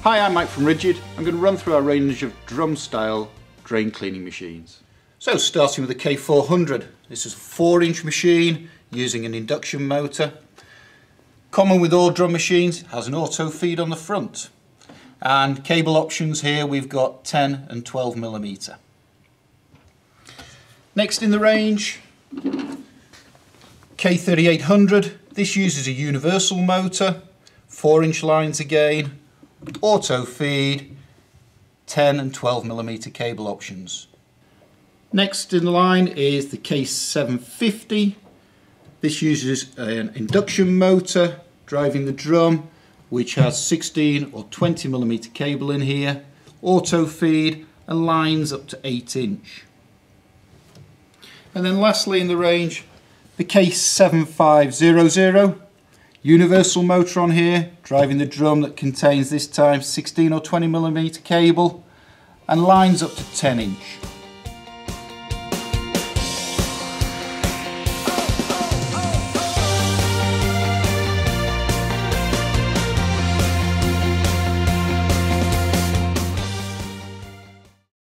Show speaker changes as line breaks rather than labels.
Hi, I'm Mike from Rigid. I'm going to run through our range of drum style drain cleaning machines. So starting with the K400, this is a 4-inch machine using an induction motor. Common with all drum machines, it has an auto feed on the front. And cable options here, we've got 10 and 12 millimeter. Next in the range, K3800. This uses a universal motor, 4-inch lines again, auto feed, 10 and 12 millimeter cable options. Next in line is the K750. This uses an induction motor driving the drum, which has 16 or 20 millimeter cable in here, auto feed and lines up to 8-inch. And then lastly in the range, the K7500. Universal motor on here, driving the drum that contains this time 16 or 20 millimeter cable and lines up to 10-inch.